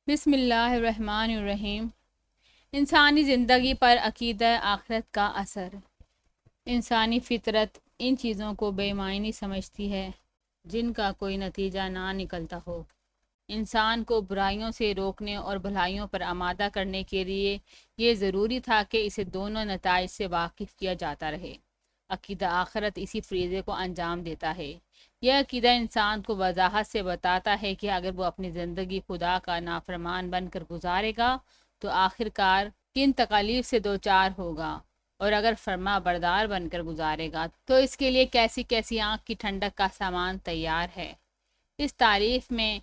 بسم اللہ الرحمن الرحیم۔ انسانی زندگی پر عقیدہ آخرت کا اثر۔ انسانی فطرت ان چیزوں کو بے معنی سمجھتی ہے جن کا کوئی نتیجہ نہ نکلتا ہو۔ انسان کو برائیوں سے روکنے اور بھلائیوں پر آمادہ کرنے کے لیے یہ ضروری تھا کہ اسے دونوں نتائج سے واقف کیا جاتا رہے۔ عقیدہ آخرت اسی فریضے کو انجام دیتا ہے۔ یہ عقیدہ انسان کو وضاحت سے بتاتا ہے کہ اگر وہ اپنی زندگی خدا کا نافرمان بن کر گزارے گا تو آخر کار کن تکالیف سے دوچار ہوگا، اور اگر فرما بردار بن کر گزارے گا تو اس کے لیے کیسی کیسی آنکھ کی ٹھنڈک کا سامان تیار ہے۔ اس تعریف میں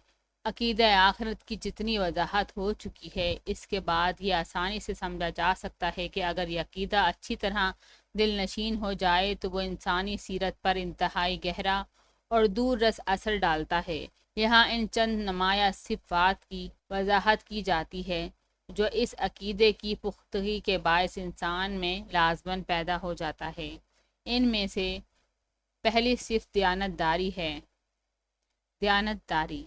عقیدہ آخرت کی جتنی وضاحت ہو چکی ہے، اس کے بعد یہ آسانی سے سمجھا جا سکتا ہے کہ اگر یہ عقیدہ اچھی طرح دل نشین ہو جائے تو وہ انسانی سیرت پر انتہائی گہرا اور دور رس اثر ڈالتا ہے۔ یہاں ان چند نمایاں صفات کی وضاحت کی جاتی ہے جو اس عقیدے کی پختگی کے باعث انسان میں لازماً پیدا ہو جاتا ہے۔ ان میں سے پہلی صفت دیانت داری ہے۔ دیانت داری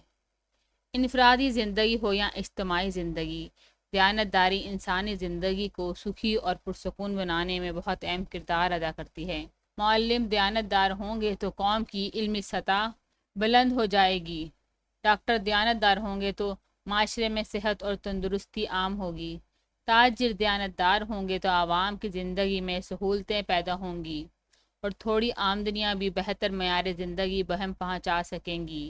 انفرادی زندگی ہو یا اجتماعی زندگی، دیانت داری انسانی زندگی کو سکھی اور پرسکون بنانے میں بہت اہم کردار ادا کرتی ہے۔ معلم دیانت دار ہوں گے تو قوم کی علمی سطح بلند ہو جائے گی۔ ڈاکٹر دیانت دار ہوں گے تو معاشرے میں صحت اور تندرستی عام ہوگی۔ تاجر دیانت دار ہوں گے تو عوام کی زندگی میں سہولتیں پیدا ہوں گی اور تھوڑی آمدنیاں بھی بہتر معیار زندگی بہم پہنچا سکیں گی۔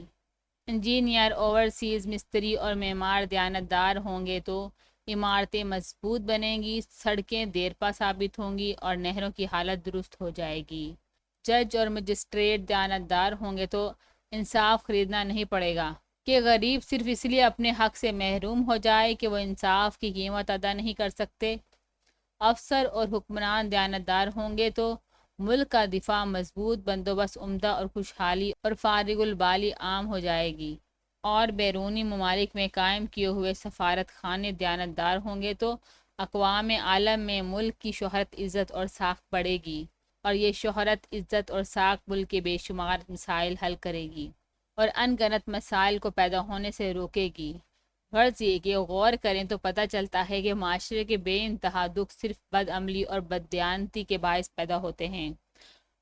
انجینئر، اوورسیز مستری اور معمار دیانت دار ہوں گے تو عمارتیں مضبوط بنیں گی، سڑکیں دیرپا ثابت ہوں گی اور نہروں کی حالت درست ہو جائے گی۔ جج اور مجسٹریٹ دیانت دار ہوں گے تو انصاف خریدنا نہیں پڑے گا کہ غریب صرف اس لیے اپنے حق سے محروم ہو جائے کہ وہ انصاف کی قیمت ادا نہیں کر سکتے۔ افسر اور حکمران دیانت دار ہوں گے تو ملک کا دفاع مضبوط، بندوبست عمدہ اور خوشحالی اور فارغ البالی عام ہو جائے گی۔ اور بیرونی ممالک میں قائم کیے ہوئے سفارت خانے دیانت دار ہوں گے تو اقوام عالم میں ملک کی شہرت، عزت اور ساکھ بڑھے گی، اور یہ شہرت، عزت اور ساکھ ملک کے بے شمار مسائل حل کرے گی اور ان گنت مسائل کو پیدا ہونے سے روکے گی۔ غرض یہ کہ غور کریں تو پتہ چلتا ہے کہ معاشرے کے بے انتہا دکھ صرف بد عملی اور بددیانتی کے باعث پیدا ہوتے ہیں۔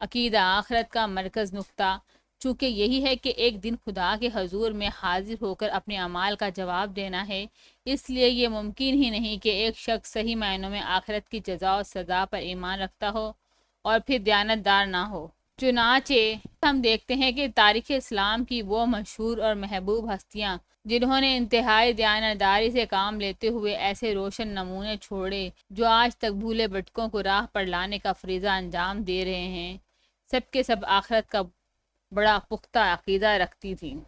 عقیدہ آخرت کا مرکز نقطہ چونکہ یہی ہے کہ ایک دن خدا کے حضور میں حاضر ہو کر اپنے اعمال کا جواب دینا ہے، اس لیے یہ ممکن ہی نہیں کہ ایک شخص صحیح معنوں میں آخرت کی جزا و سزا پر ایمان رکھتا ہو اور پھر دیانت دار نہ ہو۔ چنانچہ ہم دیکھتے ہیں کہ تاریخ اسلام کی وہ مشہور اور محبوب ہستیاں جنہوں نے انتہائی دیانتداری سے کام لیتے ہوئے ایسے روشن نمونے چھوڑے جو آج تک بھولے بھٹکوں کو راہ پر لانے کا فریضہ انجام دے رہے ہیں، سب کے سب آخرت کا بڑا پختہ عقیدہ رکھتی تھیں۔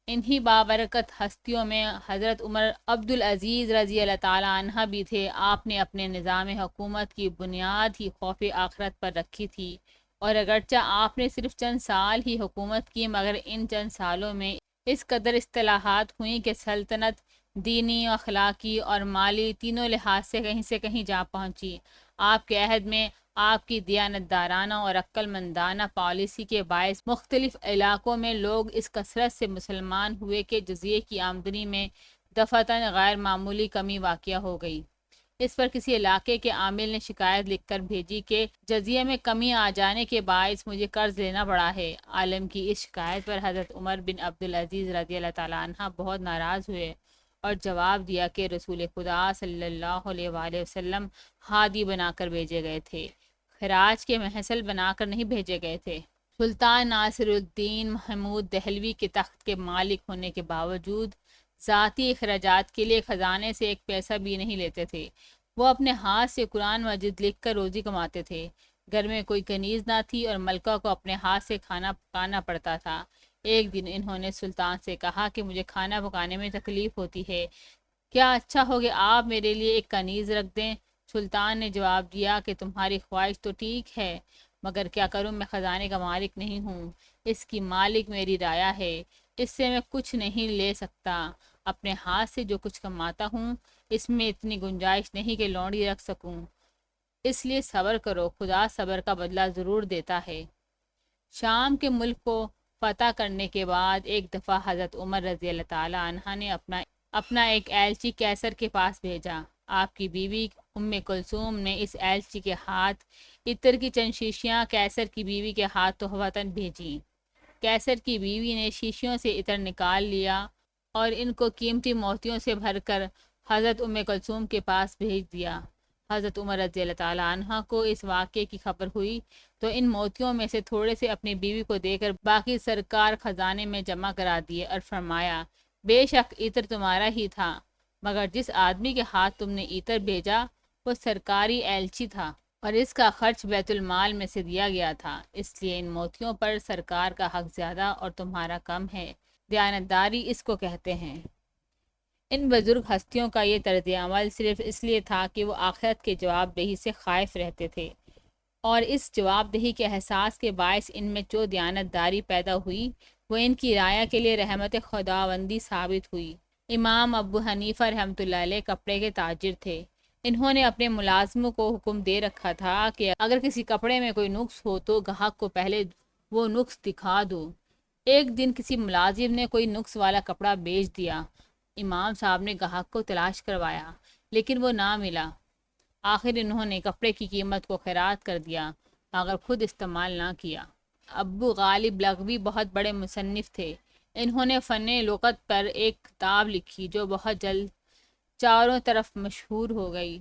انہی بابرکت ہستیوں میں حضرت عمر عبدالعزیز رضی اللہ تعالیٰ عنہ بھی تھے۔ آپ نے اپنے نظام حکومت کی بنیاد ہی خوف آخرت پر رکھی تھی، اور اگرچہ آپ نے صرف چند سال ہی حکومت کی، مگر ان چند سالوں میں اس قدر اصلاحات ہوئیں کہ سلطنت دینی، اخلاقی اور مالی تینوں لحاظ سے کہیں جا پہنچی۔ آپ کے عہد میں آپ کی دیانتدارانہ اور عقل مندانہ پالیسی کے باعث مختلف علاقوں میں لوگ اس کثرت سے مسلمان ہوئے کہ جزیے کی آمدنی میں دفعتاً غیر معمولی کمی واقع ہو گئی۔ اس پر کسی علاقے کے عامل نے شکایت لکھ کر بھیجی کہ جزیے میں کمی آ جانے کے باعث مجھے قرض لینا پڑا ہے۔ عالم کی اس شکایت پر حضرت عمر بن عبدالعزیز رضی اللہ تعالیٰ عنہ بہت ناراض ہوئے اور جواب دیا کہ رسول خدا صلی اللہ علیہ وآلہ وسلم ہادی بنا کر بھیجے گئے تھے، خراج کے محصل بنا کر نہیں بھیجے گئے تھے۔ سلطان ناصر الدین محمود دہلوی کے تخت کے مالک ہونے کے باوجود ذاتی اخراجات کے لیے خزانے سے ایک پیسہ بھی نہیں لیتے تھے۔ وہ اپنے ہاتھ سے قرآن مجید لکھ کر روزی کماتے تھے۔ گھر میں کوئی کنیز نہ تھی اور ملکہ کو اپنے ہاتھ سے کھانا پکانا پڑتا تھا۔ ایک دن انہوں نے سلطان سے کہا کہ مجھے کھانا پکانے میں تکلیف ہوتی ہے، کیا اچھا ہوگا آپ میرے لیے ایک کنیز رکھ دیں؟ سلطان نے جواب دیا کہ تمہاری خواہش تو ٹھیک ہے، مگر کیا کروں، میں خزانے کا مالک نہیں ہوں، اس کی مالک میری رایا ہے، اس سے میں کچھ نہیں لے سکتا۔ اپنے ہاتھ سے جو کچھ کماتا ہوں اس میں اتنی گنجائش نہیں کہ لونڈی رکھ سکوں، اس لیے صبر کرو، خدا صبر کا بدلہ ضرور دیتا ہے۔ شام کے ملک کو فتح کرنے کے بعد ایک دفعہ حضرت عمر رضی اللہ تعالیٰ عنہ نے اپنا ایک ایلچی کیسر کے پاس بھیجا۔ آپ کی بیوی ام کلثوم نے اس ایلچی کے ہاتھ عطر کی چند شیشیاں کیسر کی بیوی کے ہاتھ تحفتاً بھیجیں۔ کیسر کی بیوی نے شیشیوں سے عطر نکال لیا اور ان کو قیمتی موتیوں سے بھر کر حضرت ام کلثوم کے پاس بھیج دیا۔ حضرت عمر رضی اللہ تعالیٰ عنہ کو اس واقعے کی خبر ہوئی تو ان موتیوں میں سے تھوڑے سے اپنی بیوی کو دے کر باقی سرکار خزانے میں جمع کرا دیے اور فرمایا، بے شک عطر تمہارا ہی تھا، مگر جس آدمی کے ہاتھ تم نے عطر بھیجا وہ سرکاری ایلچی تھا اور اس کا خرچ بیت المال میں سے دیا گیا تھا، اس لیے ان موتیوں پر سرکار کا حق زیادہ اور تمہارا کم ہے۔ دیانتداری اس کو کہتے ہیں۔ ان بزرگ ہستیوں کا یہ طرز عمل صرف اس لیے تھا کہ وہ آخرت کے جواب دہی سے خائف رہتے تھے، اور اس جواب دہی کے احساس کے باعث ان میں جو دیانتداری پیدا ہوئی وہ ان کی رعایا کے لیے رحمت خداوندی ثابت ہوئی۔ امام ابو حنیفہ رحمۃ اللہ علیہ کپڑے کے تاجر تھے۔ انہوں نے اپنے ملازموں کو حکم دے رکھا تھا کہ اگر کسی کپڑے میں کوئی نقص ہو تو گاہک کو پہلے وہ نقص دکھا دو۔ ایک دن کسی ملازم نے کوئی نقص والا کپڑا بیچ دیا۔ امام صاحب نے گاہک کو تلاش کروایا لیکن وہ نہ ملا۔ آخر انہوں نے کپڑے کی قیمت کو خیرات کر دیا مگر خود استعمال نہ کیا۔ ابو غالب لغوی بہت بڑے مصنف تھے۔ انہوں نے فن لغت پر ایک کتاب لکھی جو بہت جلد چاروں طرف مشہور ہو گئی۔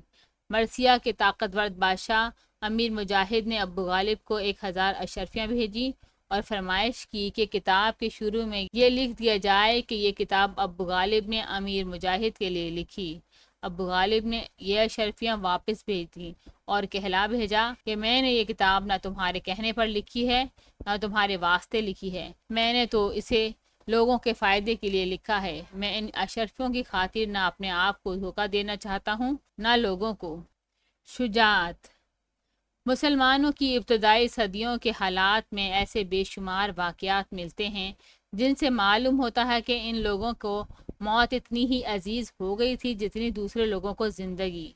مرثیہ کے طاقتور بادشاہ امیر مجاہد نے ابو غالب کو 1000 اشرفیاں بھیجی اور فرمائش کی کہ کتاب کے شروع میں یہ لکھ دیا جائے کہ یہ کتاب ابو غالب نے امیر مجاہد کے لیے لکھی۔ ابو غالب نے یہ اشرفیاں واپس بھیج دیں اور کہلا بھیجا کہ میں نے یہ کتاب نہ تمہارے کہنے پر لکھی ہے نہ تمہارے واسطے لکھی ہے، میں نے تو اسے لوگوں کے فائدے کے لیے لکھا ہے۔ میں ان اشرفیوں کی خاطر نہ اپنے آپ کو دھوکہ دینا چاہتا ہوں نہ لوگوں کو۔ شجاعت۔ مسلمانوں کی ابتدائی صدیوں کے حالات میں ایسے بے شمار واقعات ملتے ہیں جن سے معلوم ہوتا ہے کہ ان لوگوں کو موت اتنی ہی عزیز ہو گئی تھی جتنی دوسرے لوگوں کو زندگی۔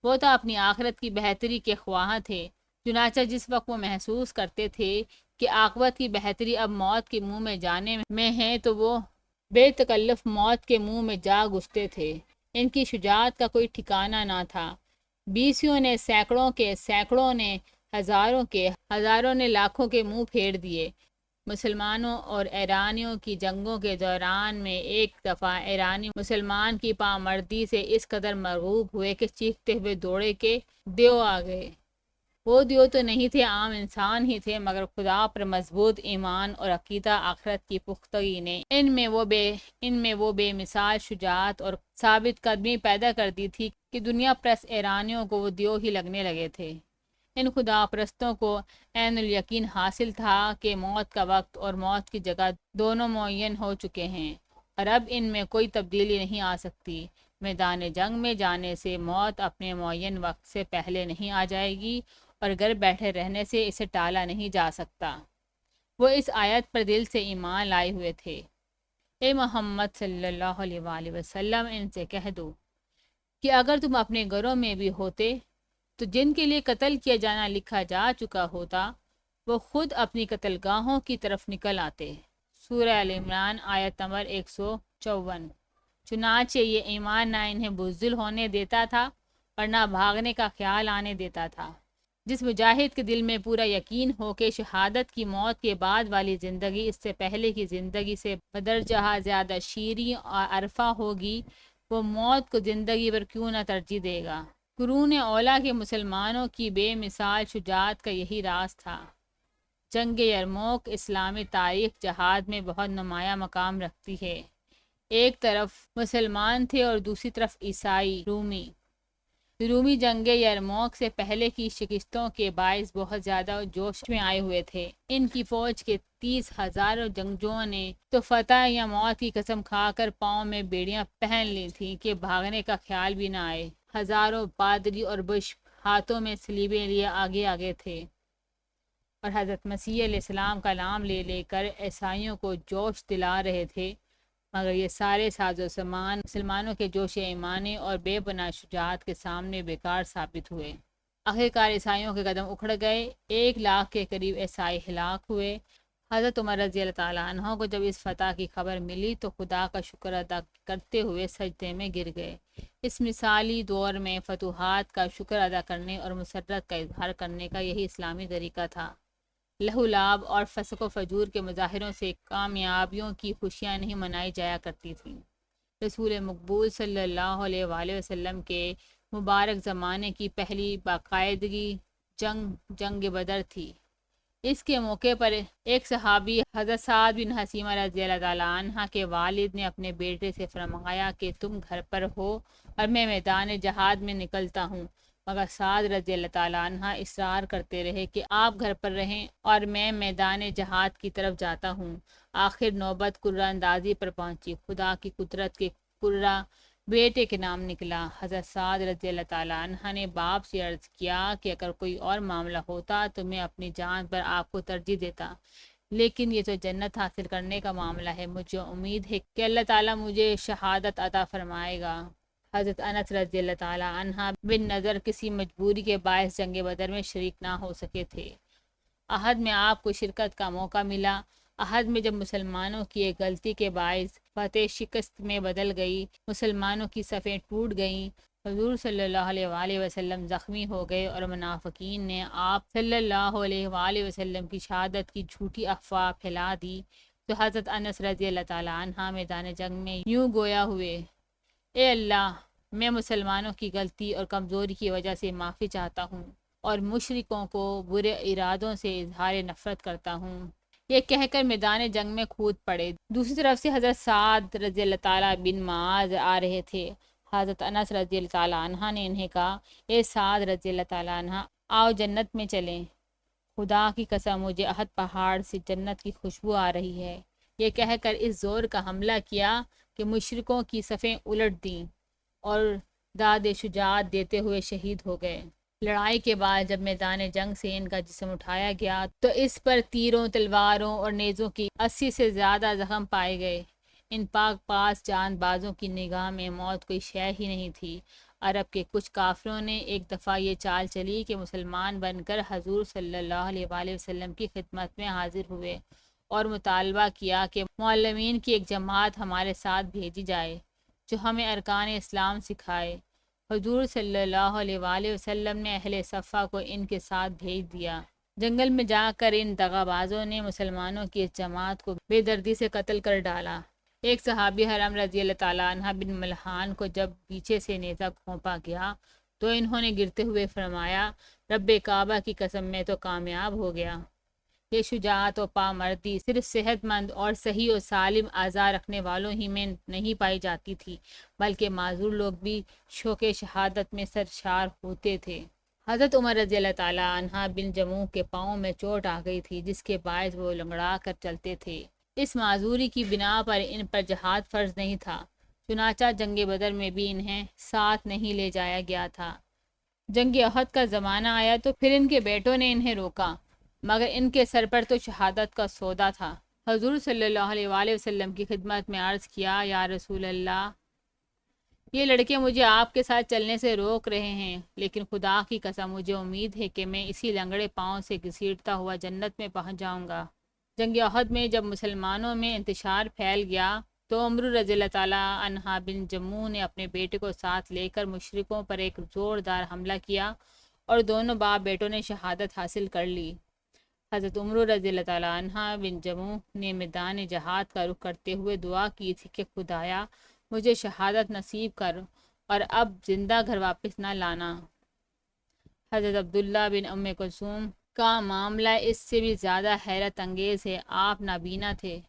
وہ تو اپنی آخرت کی بہتری کے خواہاں تھے، چنانچہ جس وقت وہ محسوس کرتے تھے کہ عاقبت کی بہتری اب موت کے منہ میں جانے میں ہے تو وہ بے تکلف موت کے منہ میں جا گھستے تھے۔ ان کی شجاعت کا کوئی ٹھکانہ نہ تھا۔ بیسیوں نے سینکڑوں کے، سینکڑوں نے ہزاروں کے، ہزاروں نے لاکھوں کے منہ پھیر دیے۔ مسلمانوں اور ایرانیوں کی جنگوں کے دوران میں ایک دفعہ ایرانی مسلمان کی پامردی سے اس قدر مرعوب ہوئے کہ چیختے ہوئے دوڑے کہ دیو آ گئے۔ وہ دیو تو نہیں تھے، عام انسان ہی تھے، مگر خدا پر مضبوط ایمان اور عقیدہ آخرت کی پختگی نے ان میں وہ بے مثال شجاعت اور ثابت قدمی پیدا کر دی تھی کہ دنیا پرست ایرانیوں کو وہ دیو ہی لگنے لگے تھے۔ ان خدا پرستوں کو عین الیقین حاصل تھا کہ موت کا وقت اور موت کی جگہ دونوں معین ہو چکے ہیں اور اب ان میں کوئی تبدیلی نہیں آ سکتی۔ میدان جنگ میں جانے سے موت اپنے معین وقت سے پہلے نہیں آ جائے گی اور گھر بیٹھے رہنے سے اسے ٹالا نہیں جا سکتا۔ وہ اس آیت پر دل سے ایمان لائے ہوئے تھے۔ اے محمد صلی اللہ علیہ وآلہ وسلم، ان سے کہہ دو کہ اگر تم اپنے گھروں میں بھی ہوتے تو جن کے لیے قتل کیا جانا لکھا جا چکا ہوتا وہ خود اپنی قتل گاہوں کی طرف نکل آتے۔ سورہ ال عمران آیت نمبر 154۔ چنانچہ یہ ایمان نہ انہیں بزدل ہونے دیتا تھا اور نہ بھاگنے کا خیال آنے دیتا تھا۔ جس مجاہد کے دل میں پورا یقین ہو کہ شہادت کی موت کے بعد والی زندگی اس سے پہلے کی زندگی سے بدرجہ زیادہ شیریں اور عرفہ ہوگی، وہ موت کو زندگی پر کیوں نہ ترجیح دے گا۔ قرون اولیٰ کے مسلمانوں کی بے مثال شجاعت کا یہی راز تھا۔ جنگ یرموک اسلامی تاریخ جہاد میں بہت نمایاں مقام رکھتی ہے۔ ایک طرف مسلمان تھے اور دوسری طرف عیسائی رومی جنگ یرموک سے پہلے کی شکستوں کے باعث بہت زیادہ جوش میں آئے ہوئے تھے۔ ان کی فوج کے 30,000 جنگجوؤں نے تو فتح یا موت کی قسم کھا کر پاؤں میں بیڑیاں پہن لی تھیں کہ بھاگنے کا خیال بھی نہ آئے۔ ہزاروں پادری اور بش ہاتھوں میں صلیبیں لیے آگے آگے تھے اور حضرت مسیح علیہ السلام کا نام لے لے کر عیسائیوں کو جوش دلا رہے تھے، مگر یہ سارے ساز و سامان مسلمانوں کے جوش ایمانی اور بے پناہ شجاعت کے سامنے بیکار ثابت ہوئے۔ آخرکار عیسائیوں کے قدم اکھڑ گئے، 1 لاکھ کے قریب عیسائی ہلاک ہوئے، حضرت عمر رضی اللہ تعالیٰ عنہ کو جب اس فتح کی خبر ملی تو خدا کا شکر ادا کرتے ہوئے سجدے میں گر گئے۔ اس مثالی دور میں فتوحات کا شکر ادا کرنے اور مسرت کا اظہار کرنے کا یہی اسلامی طریقہ تھا۔ لہو لعب اور فسق و فجور کے مظاہروں سے کامیابیوں کی خوشیاں نہیں منائی جایا کرتی تھیں۔ رسول مقبول صلی اللہ علیہ وآلہ وسلم کے مبارک زمانے کی پہلی باقاعدگی جنگ بدر تھی۔ اس کے موقع پر ایک صحابی حضرت سعد بن حسیمہ رضی اللہ تعالیٰ عنہ کے والد نے اپنے بیٹے سے فرمایا کہ تم گھر پر ہو اور میں میدان جہاد میں نکلتا ہوں، مگر سعد رضی اللہ تعالیٰ عنہ اصرار کرتے رہے کہ آپ گھر پر رہیں اور میں میدان جہاد کی طرف جاتا ہوں۔ آخر نوبت قرہ اندازی پر پہنچی۔ خدا کی قدرت کے قرہ بیٹے کے نام نکلا۔ حضرت سعد رضی اللہ تعالیٰ عنہ نے باپ سے عرض کیا کہ اگر کوئی اور معاملہ ہوتا تو میں اپنی جان پر آپ کو ترجیح دیتا، لیکن یہ تو جنت حاصل کرنے کا معاملہ ہے، مجھے امید ہے کہ اللہ تعالیٰ مجھے شہادت عطا فرمائے گا۔ حضرت انس رضی اللہ تعالیٰ عنہ بن نظر کسی مجبوری کے باعث جنگ بدر میں شریک نہ ہو سکے تھے۔ احد میں آپ کو شرکت کا موقع ملا۔ احد میں جب مسلمانوں کی ایک غلطی کے باعث فتح شکست میں بدل گئی، مسلمانوں کی صفیں ٹوٹ گئیں، حضور صلی اللہ علیہ وآلہ وسلم زخمی ہو گئے اور منافقین نے آپ صلی اللہ علیہ وآلہ وسلم کی شہادت کی جھوٹی افواہ پھیلا دی، تو حضرت انس رضی اللہ تعالیٰ عنہ میدان جنگ میں یوں گویا ہوئے: اے اللہ، میں مسلمانوں کی غلطی اور کمزوری کی وجہ سے معافی چاہتا ہوں اور مشرکوں کو برے ارادوں سے اظہار نفرت کرتا ہوں۔ یہ کہہ کر میدان جنگ میں کود پڑے۔ دوسری طرف سے حضرت سعد رضی اللہ تعالیٰ بن معاذ آ رہے تھے۔ حضرت انس رضی اللہ تعالیٰ عنہ نے انہیں کہا: اے سعد رضی اللہ تعالیٰ عنہ، آؤ جنت میں چلیں، خدا کی قسم مجھے احد پہاڑ سے جنت کی خوشبو آ رہی ہے۔ یہ کہہ کر اس زور کا حملہ کیا کہ مشرکوں کی صفیں الٹ دیں اور داد شجاعت دیتے ہوئے شہید ہو گئے۔ لڑائی کے بعد جب میدان جنگ سے ان کا جسم اٹھایا گیا تو اس پر تیروں، تلواروں اور نیزوں کی 80 سے زیادہ زخم پائے گئے۔ ان پاک پاس جان بازوں کی نگاہ میں موت کوئی شے ہی نہیں تھی۔ عرب کے کچھ کافروں نے ایک دفعہ یہ چال چلی کہ مسلمان بن کر حضور صلی اللہ علیہ وآلہ وسلم کی خدمت میں حاضر ہوئے اور مطالبہ کیا کہ معلمین کی ایک جماعت ہمارے ساتھ بھیجی جائے جو ہمیں ارکان اسلام سکھائے۔ حضور صلی اللہ علیہ وآلہ وسلم نے اہل صفہ کو ان کے ساتھ بھیج دیا۔ جنگل میں جا کر ان دغا بازوں نے مسلمانوں کی اس جماعت کو بے دردی سے قتل کر ڈالا۔ ایک صحابی حرم رضی اللہ تعالیٰ عنہ بن ملحان کو جب پیچھے سے نیزہ گھونپا گیا تو انہوں نے گرتے ہوئے فرمایا: رب کعبہ کی قسم، میں تو کامیاب ہو گیا۔ یہ شجاعت و پامردی صرف صحت مند اور صحیح و سالم اعضاء رکھنے والوں ہی میں نہیں پائی جاتی تھی، بلکہ معذور لوگ بھی شوق شہادت میں سرشار ہوتے تھے۔ حضرت عمر رضی اللہ تعالیٰ عنہ بن جموح کے پاؤں میں چوٹ آ گئی تھی، جس کے باعث وہ لنگڑا کر چلتے تھے۔ اس معذوری کی بنا پر ان پر جہاد فرض نہیں تھا، چنانچہ جنگ بدر میں بھی انہیں ساتھ نہیں لے جایا گیا تھا۔ جنگ احد کا زمانہ آیا تو پھر ان کے بیٹوں نے انہیں روکا، مگر ان کے سر پر تو شہادت کا سودا تھا۔ حضور صلی اللہ علیہ وآلہ وسلم کی خدمت میں عرض کیا: یا رسول اللہ، یہ لڑکے مجھے آپ کے ساتھ چلنے سے روک رہے ہیں، لیکن خدا کی قسم مجھے امید ہے کہ میں اسی لنگڑے پاؤں سے گھسیٹتا ہوا جنت میں پہنچ جاؤں گا۔ جنگ احد میں جب مسلمانوں میں انتشار پھیل گیا تو عمر رضی اللہ تعالیٰ عنہ بن جموح نے اپنے بیٹے کو ساتھ لے کر مشرکوں پر ایک زوردار حملہ کیا اور دونوں باپ بیٹوں نے شہادت حاصل کر لی۔ حضرت عمر رضی اللہ تعالیٰ عنہ بن جموح نے میدان جہاد کا رخ کرتے ہوئے دعا کی تھی کہ خدایا مجھے شہادت نصیب کر اور اب زندہ گھر واپس نہ لانا۔ حضرت عبداللہ بن ام کلثوم کا معاملہ اس سے بھی زیادہ حیرت انگیز ہے۔ آپ نابینا تھے۔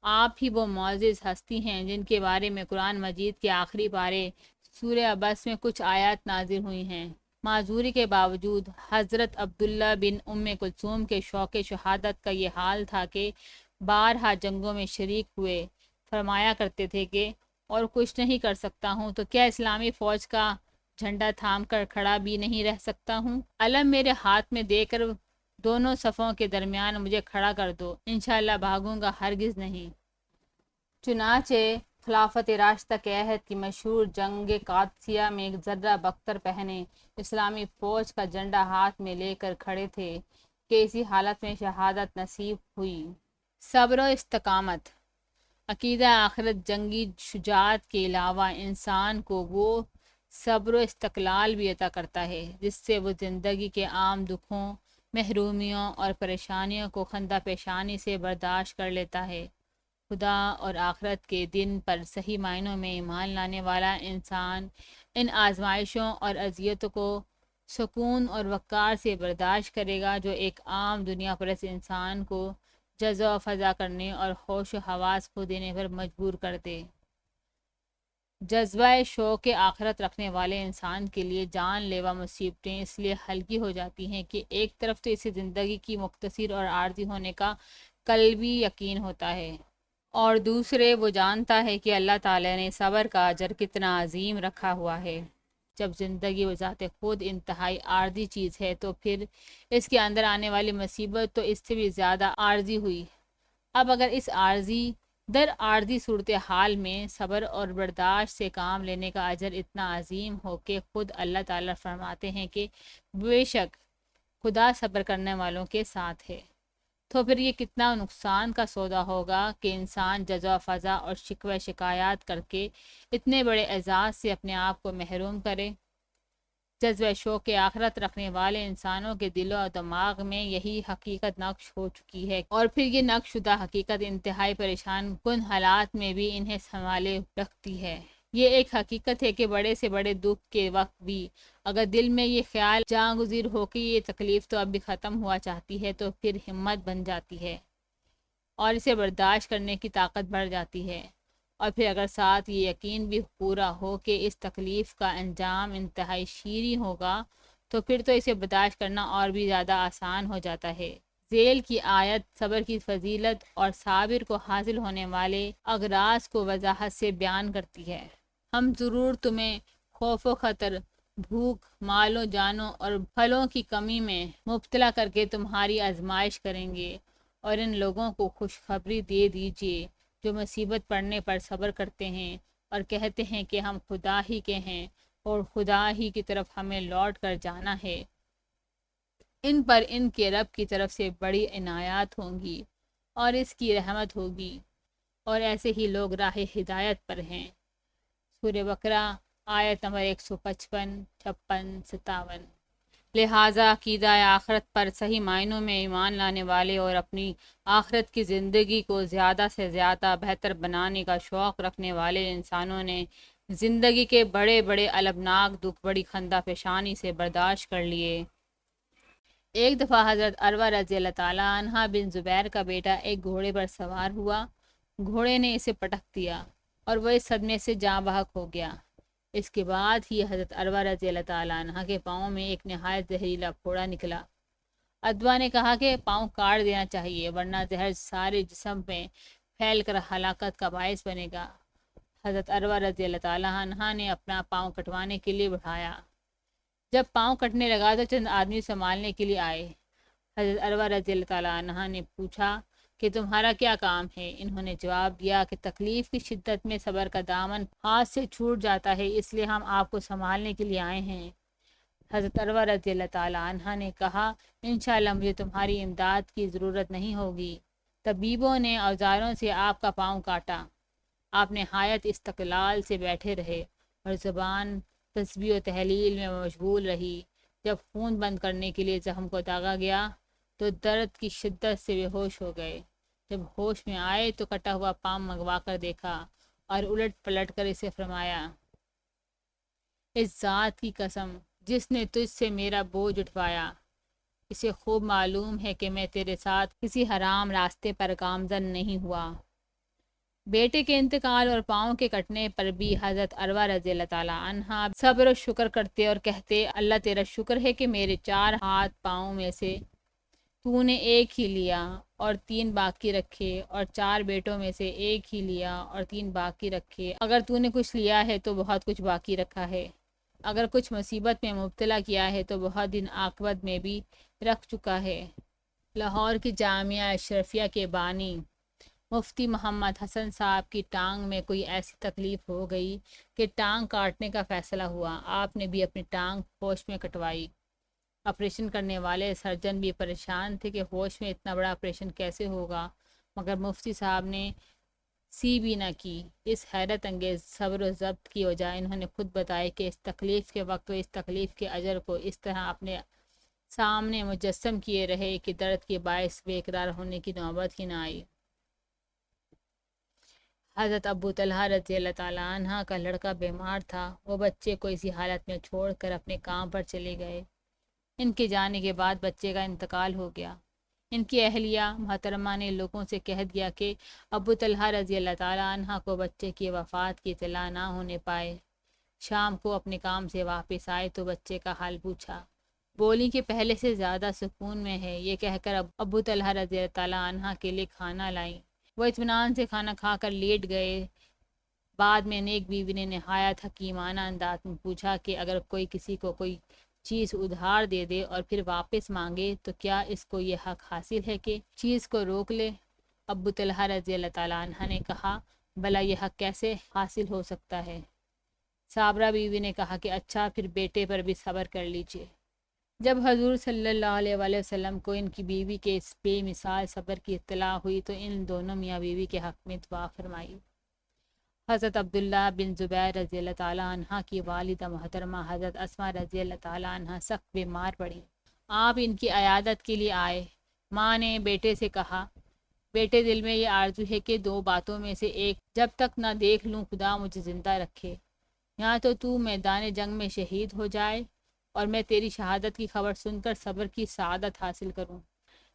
آپ ہی وہ معزز ہستی ہیں جن کے بارے میں قرآن مجید کے آخری پارے سورہ عبس میں کچھ آیات نازل ہوئی ہیں۔ معذوری کے باوجود حضرت عبداللہ بن ام کلثوم کے شوق شہادت کا یہ حال تھا کہ بارہا جنگوں میں شریک ہوئے، فرمایا کرتے تھے کہ اور کچھ نہیں کر سکتا ہوں تو کیا اسلامی فوج کا جھنڈا تھام کر کھڑا بھی نہیں رہ سکتا ہوں؟ علم میرے ہاتھ میں دے کر دونوں صفوں کے درمیان مجھے کھڑا کر دو، انشاءاللہ بھاگوں گا ہرگز نہیں۔ چنانچہ خلافت راشدہ کے عہد کی مشہور جنگ قادسیہ میں ایک ذرہ بختر پہنے اسلامی فوج کا جھنڈا ہاتھ میں لے کر کھڑے تھے کہ اسی حالت میں شہادت نصیب ہوئی۔ صبر و استقامت۔ عقیدہ آخرت جنگی شجاعت کے علاوہ انسان کو وہ صبر و استقلال بھی عطا کرتا ہے جس سے وہ زندگی کے عام دکھوں، محرومیوں اور پریشانیوں کو خندہ پیشانی سے برداشت کر لیتا ہے۔ خدا اور آخرت کے دن پر صحیح معنوں میں ایمان لانے والا انسان ان آزمائشوں اور اذیتوں کو سکون اور وقار سے برداشت کرے گا جو ایک عام دنیا پرست انسان کو جزا و فضا کرنے اور ہوش و حواس کھو دینے پر مجبور کر دے۔ جذبہ شوق آخرت رکھنے والے انسان کے لیے جان لیوا مصیبتیں اس لیے ہلکی ہو جاتی ہیں کہ ایک طرف تو اسے زندگی کی مختصر اور عارضی ہونے کا قلبی یقین ہوتا ہے، اور دوسرے وہ جانتا ہے کہ اللہ تعالیٰ نے صبر کا اجر کتنا عظیم رکھا ہوا ہے۔ جب زندگی بذات خود انتہائی عارضی چیز ہے تو پھر اس کے اندر آنے والی مصیبت تو اس سے بھی زیادہ عارضی ہوئی۔ اب اگر اس عارضی در عارضی صورتحال میں صبر اور برداشت سے کام لینے کا اجر اتنا عظیم ہو کہ خود اللہ تعالیٰ فرماتے ہیں کہ بے شک خدا صبر کرنے والوں کے ساتھ ہے، تو پھر یہ کتنا نقصان کا سودا ہوگا کہ انسان جزا فضا اور شکوہ شکایات کر کے اتنے بڑے اعزاز سے اپنے آپ کو محروم کرے۔ جذبہ شوق آخرت رکھنے والے انسانوں کے دل و دماغ میں یہی حقیقت نقش ہو چکی ہے، اور پھر یہ نقش شدہ حقیقت انتہائی پریشان کن حالات میں بھی انہیں سنبھالے رکھتی ہے۔ یہ ایک حقیقت ہے کہ بڑے سے بڑے دکھ کے وقت بھی اگر دل میں یہ خیال جاں گزیر ہو کہ یہ تکلیف تو اب بھی ختم ہوا چاہتی ہے تو پھر ہمت بن جاتی ہے اور اسے برداشت کرنے کی طاقت بڑھ جاتی ہے، اور پھر اگر ساتھ یہ یقین بھی پورا ہو کہ اس تکلیف کا انجام انتہائی شیریں ہوگا تو پھر تو اسے برداشت کرنا اور بھی زیادہ آسان ہو جاتا ہے۔ ذیل کی آیت صبر کی فضیلت اور صابر کو حاصل ہونے والے اغراض کو وضاحت سے بیان کرتی ہے۔ ہم ضرور تمہیں خوف و خطر، بھوک، مالوں جانوں اور پھلوں کی کمی میں مبتلا کر کے تمہاری آزمائش کریں گے، اور ان لوگوں کو خوشخبری دے دیجیے جو مصیبت پڑنے پر صبر کرتے ہیں اور کہتے ہیں کہ ہم خدا ہی کے ہیں اور خدا ہی کی طرف ہمیں لوٹ کر جانا ہے۔ ان پر ان کے رب کی طرف سے بڑی عنایات ہوں گی اور اس کی رحمت ہوگی، اور ایسے ہی لوگ راہ ہدایت پر ہیں۔ سورہ بقرہ آیت نمبر 155، 56، 57۔ لہٰذا عقیدہ آخرت پر صحیح معنوں میں ایمان لانے والے اور اپنی آخرت کی زندگی کو زیادہ سے زیادہ بہتر بنانے کا شوق رکھنے والے انسانوں نے زندگی کے بڑے بڑے المناک دکھ بڑی خندہ پیشانی سے برداشت کر لیے۔ ایک دفعہ حضرت عروہ رضی اللہ تعالیٰ عنہ بن زبیر کا بیٹا ایک گھوڑے پر سوار ہوا، گھوڑے نے اسے پٹک دیا اور وہ اس صدمے سے جاں بحق ہو گیا۔ اس کے بعد ہی حضرت عروہ رضی اللہ تعالیٰ عنہ کے پاؤں میں ایک نہایت زہریلا پھوڑا نکلا۔ ادوا نے کہا کہ پاؤں کاٹ دینا چاہیے ورنہ زہر سارے جسم میں پھیل کر ہلاکت کا باعث بنے گا۔ حضرت عروہ رضی اللہ تعالیٰ عنہ نے اپنا پاؤں کٹوانے کے لیے بڑھایا۔ جب پاؤں کٹنے لگا تو چند آدمی سنبھالنے کے لیے آئے۔ حضرت عروہ رضی اللہ تعالیٰ عنہ نے پوچھا کہ تمہارا کیا کام ہے؟ انہوں نے جواب دیا کہ تکلیف کی شدت میں صبر کا دامن ہاتھ سے چھوٹ جاتا ہے، اس لیے ہم آپ کو سنبھالنے کے لیے آئے ہیں۔ حضرت عروہ رضی اللہ تعالیٰ عنہ نے کہا انشاءاللہ مجھے تمہاری امداد کی ضرورت نہیں ہوگی۔ طبیبوں نے اوزاروں سے آپ کا پاؤں کاٹا۔ آپ نہایت استقلال سے بیٹھے رہے اور زبان تسبیح و تحلیل میں مشغول رہی۔ جب خون بند کرنے کے لیے زخم کو داغا گیا تو درد کی شدت سے بے ہوش ہو گئے۔ جب ہوش میں آئے تو کٹا ہوا پاؤں منگوا کر دیکھا اور الٹ پلٹ کر اسے فرمایا، اس ذات کی قسم جس نے تجھ سے میرا بوجھ اٹھوایا، اسے خوب معلوم ہے کہ میں تیرے ساتھ کسی حرام راستے پر گامزن نہیں ہوا۔ بیٹے کے انتقال اور پاؤں کے کٹنے پر بھی حضرت عروہ رضی اللہ تعالیٰ عنہ صبر و شکر کرتے اور کہتے اللہ تیرا شکر ہے کہ میرے 4 ہاتھ پاؤں میں سے تو نے ایک ہی لیا اور 3 باقی رکھے، اور 4 بیٹوں میں سے ایک ہی لیا اور 3 باقی رکھے۔ اگر تو نے کچھ لیا ہے تو بہت کچھ باقی رکھا ہے، اگر کچھ مصیبت میں مبتلا کیا ہے تو بہت دن عاقبت میں بھی رکھ چکا ہے۔ لاہور کی جامعہ اشرفیہ کے بانی مفتی محمد حسن صاحب کی ٹانگ میں کوئی ایسی تکلیف ہو گئی کہ ٹانگ کاٹنے کا فیصلہ ہوا۔ آپ نے بھی اپنی ٹانگ ہوش میں کٹوائی۔ آپریشن کرنے والے سرجن بھی پریشان تھے کہ ہوش میں اتنا بڑا آپریشن کیسے ہوگا، مگر مفتی صاحب نے سی بھی نہ کی۔ اس حیرت انگیز صبر و ضبط کی وجہ انہوں نے خود بتائی کہ اس تکلیف کے وقت و اس تکلیف کے اجر کو اس طرح اپنے سامنے مجسم کیے رہے کہ درد کے باعث بے قرار ہونے کی نوبت ہی نہ آئی۔ حضرت ابو طلحہ رضی اللہ تعالیٰ عنہ کا لڑکا بیمار تھا۔ وہ بچے کو اسی حالت میں چھوڑ کر اپنے کام پر چلے گئے۔ ان کے جانے کے بعد بچے کا انتقال ہو گیا۔ ان کی اہلیہ محترمہ نے لوگوں سے کہہ دیا کہ ابو طلحہ رضی اللہ تعالیٰ عنہ کو بچے کی وفات کی اطلاع نہ ہونے پائے۔ شام کو اپنے کام سے واپس آئے تو بچے کا حال پوچھا۔ بولی کہ پہلے سے زیادہ سکون میں ہے۔ یہ کہہ کر ابو طلحہ رضی اللہ تعالیٰ عنہ کے لیے کھانا لائیں۔ وہ اطمینان سے کھانا کھا کر لیٹ گئے۔ بعد میں نیک بیوی نے نہایت حکیمانہ انداز میں پوچھا کہ اگر کوئی کسی کو کوئی چیز ادھار دے دے اور پھر واپس مانگے تو کیا اس کو یہ حق حاصل ہے کہ چیز کو روک لے؟ ابو طلحہ رضی اللہ تعالیٰ عنہ نے کہا، بھلا یہ حق کیسے حاصل ہو سکتا ہے؟ صابرہ بیوی نے کہا کہ اچھا پھر بیٹے پر بھی صبر کر لیجئے۔ جب حضور صلی اللہ علیہ وآلہ وسلم کو ان کی بیوی کے اس بے مثال صبر کی اطلاع ہوئی تو ان دونوں میاں بیوی کے حق میں دعا فرمائی۔ حضرت عبداللہ بن زبیر رضی اللہ تعالیٰ عنہ کی والدہ محترمہ حضرت اسماء رضی اللہ تعالیٰ عنہ سخت بیمار پڑی۔ آپ ان کی عیادت کے لیے آئے۔ ماں نے بیٹے سے کہا، بیٹے دل میں یہ آرزو ہے کہ دو باتوں میں سے ایک جب تک نہ دیکھ لوں خدا مجھے زندہ رکھے، یا تو میدان جنگ میں شہید ہو جائے اور میں تیری شہادت کی خبر سن کر صبر کی سعادت حاصل کروں،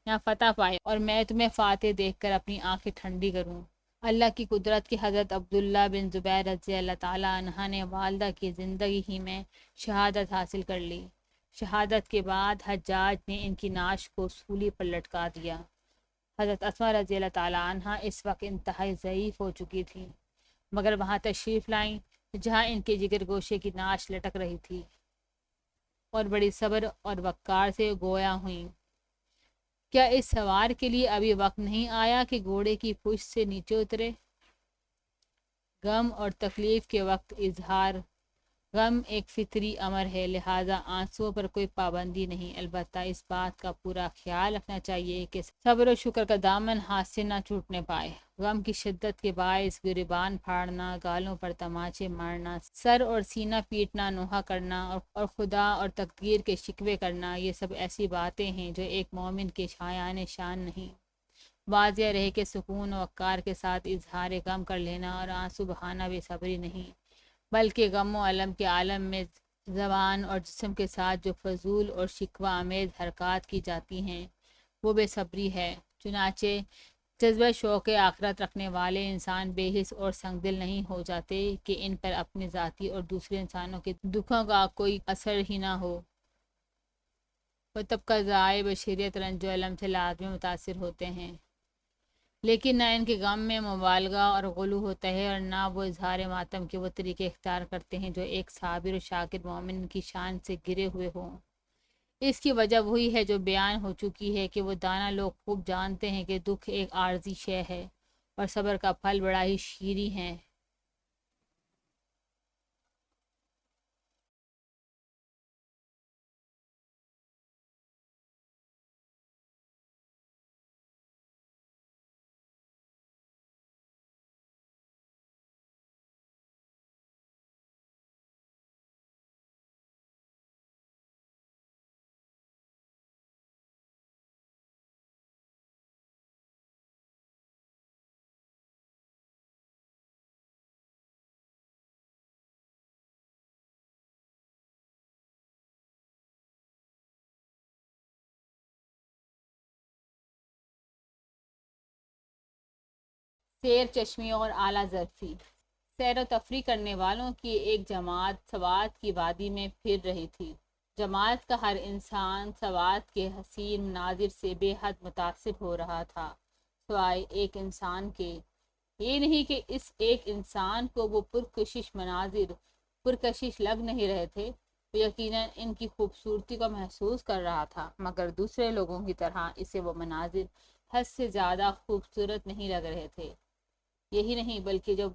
یا فتح پائے اور میں تمہیں فاتح دیکھ کر اپنی آنکھیں ٹھنڈی کروں۔ اللہ کی قدرت کی حضرت عبداللہ بن زبیر رضی اللہ تعالیٰ عنہ نے والدہ کی زندگی ہی میں شہادت حاصل کر لی۔ شہادت کے بعد حجاج نے ان کی نعش کو سولی پر لٹکا دیا۔ حضرت اسماء رضی اللہ تعالیٰ عنہ اس وقت انتہائی ضعیف ہو چکی تھیں، مگر وہاں تشریف لائیں جہاں ان کے جگر گوشے کی نعش لٹک رہی تھی، اور بڑی صبر اور وقار سے گویا ہوئیں، کیا اس سوار کے لیے ابھی وقت نہیں آیا کہ گھوڑے کی پشت سے نیچے اترے؟ غم اور تکلیف کے وقت اظہار غم ایک فطری امر ہے، لہٰذا آنسوؤں پر کوئی پابندی نہیں، البتہ اس بات کا پورا خیال رکھنا چاہیے کہ صبر و شکر کا دامن ہاتھ سے نہ چھوٹنے پائے۔ غم کی شدت کے باعث گریبان پھاڑنا، گالوں پر تماچے مارنا، سر اور سینہ پیٹنا، نوحہ کرنا اور خدا اور تقدیر کے شکوے کرنا، یہ سب ایسی باتیں ہیں جو ایک مومن کے شایان شان نہیں۔ واضح رہے کہ سکون و وقار کے ساتھ اظہار غم کر لینا اور آنسو بہانا بے صبری نہیں، بلکہ غم و الم کے عالم میں زبان اور جسم کے ساتھ جو فضول اور شکوہ آمیز حرکات کی جاتی ہیں وہ بے صبری ہے۔ چنانچہ جذبہ شوق آخرت رکھنے والے انسان بے حس اور سنگ دل نہیں ہو جاتے کہ ان پر اپنے ذاتی اور دوسرے انسانوں کے دکھوں کا کوئی اثر ہی نہ ہو۔ وہ طبقہ ذائع بشریت رنج و الم سے لازمی متاثر ہوتے ہیں، لیکن نہ ان کے غم میں مبالغہ اور غلو ہوتا ہے اور نہ وہ اظہار ماتم کے وہ طریقے اختیار کرتے ہیں جو ایک صابر و شاکر مومن کی شان سے گرے ہوئے ہوں۔ اس کی وجہ وہی ہے جو بیان ہو چکی ہے کہ وہ دانا لوگ خوب جانتے ہیں کہ دکھ ایک عارضی شے ہے اور صبر کا پھل بڑا ہی شیریں ہے۔ سیر چشمی اور اعلیٰ ظرفی۔ سیر و تفریح کرنے والوں کی ایک جماعت سوات کی وادی میں پھر رہی تھی۔ جماعت کا ہر انسان سوات کے حسین مناظر سے بے حد متاثر ہو رہا تھا، سوائے ایک انسان کے۔ یہ نہیں کہ اس ایک انسان کو وہ پرکشش مناظر پرکشش لگ نہیں رہے تھے، وہ یقیناً ان کی خوبصورتی کو محسوس کر رہا تھا، مگر دوسرے لوگوں کی طرح اسے وہ مناظر حد سے زیادہ خوبصورت نہیں لگ رہے تھے۔ یہی نہیں بلکہ جو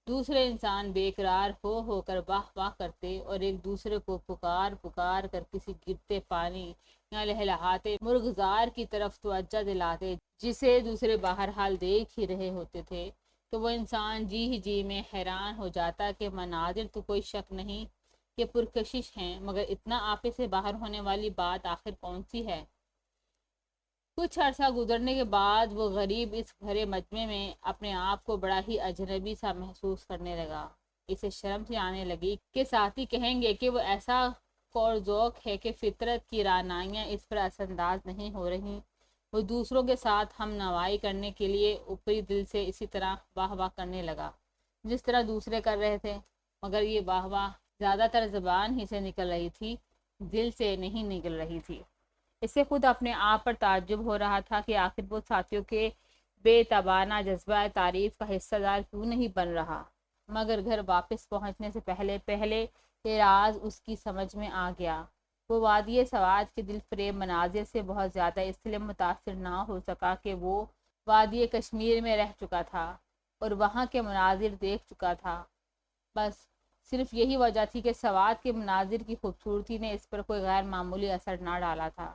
دوسرے انسان بے قرار ہو کر واہ واہ کرتے اور ایک دوسرے کو پکار پکار کر کسی گرتے پانی یا لہلہاتے مرغزار کی طرف توجہ دلاتے، جسے دوسرے بہرحال دیکھ ہی رہے ہوتے تھے، تو وہ انسان جی ہی جی میں حیران ہو جاتا کہ مناظر تو کوئی شک نہیں کہ پرکشش ہیں، مگر اتنا آپے سے باہر ہونے والی بات آخر کون سی ہے؟ کچھ عرصہ گزرنے کے بعد وہ غریب اس بھرے مجمع میں اپنے آپ کو بڑا ہی اجنبی سا محسوس کرنے لگا۔ اسے شرم سے آنے لگی کہ ساتھی کہیں گے کہ وہ ایسا ذوق ہے کہ فطرت کی رعنائیاں اس پر اثر انداز نہیں ہو رہی۔ وہ دوسروں کے ساتھ ہم نوائی کرنے کے لیے اوپری دل سے اسی طرح واہ واہ کرنے لگا جس طرح دوسرے کر رہے تھے، مگر یہ واہ واہ زیادہ تر زبان ہی سے نکل رہی تھی، دل سے نہیں نکل رہی تھی۔ اس سے خود اپنے آپ پر تعجب ہو رہا تھا کہ آخر وہ ساتھیوں کے بے تابانہ جذبہ تعریف کا حصہ دار کیوں نہیں بن رہا، مگر گھر واپس پہنچنے سے پہلے یہ راز اس کی سمجھ میں آ گیا۔ وہ وادی سوات کے دل فریب مناظر سے بہت زیادہ اس لیے متاثر نہ ہو سکا کہ وہ وادی کشمیر میں رہ چکا تھا اور وہاں کے مناظر دیکھ چکا تھا۔ بس صرف یہی وجہ تھی کہ سوات کے مناظر کی خوبصورتی نے اس پر کوئی غیر معمولی اثر نہ ڈالا تھا۔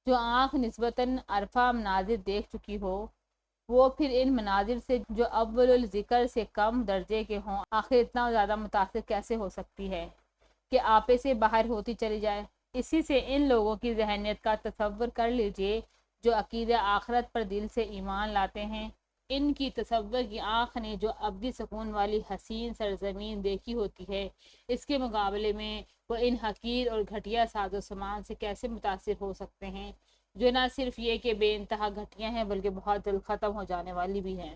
جو آنکھ نسبتاً عرفہ مناظر دیکھ چکی ہو، وہ پھر ان مناظر سے جو اول الذکر سے کم درجے کے ہوں آخر اتنا زیادہ متاثر کیسے ہو سکتی ہے کہ آپے سے باہر ہوتی چلی جائے۔ اسی سے ان لوگوں کی ذہنیت کا تصور کر لیجئے جو عقیدہ آخرت پر دل سے ایمان لاتے ہیں۔ ان کی تصور کی آنکھ نے جو ابدی سکون والی حسین سرزمین دیکھی ہوتی ہے، اس کے مقابلے میں وہ ان حقیر اور گھٹیا ساز و سامان سے کیسے متاثر ہو سکتے ہیں جو نہ صرف یہ کہ بے انتہا گھٹیا ہیں بلکہ بہت جلد ختم ہو جانے والی بھی ہیں۔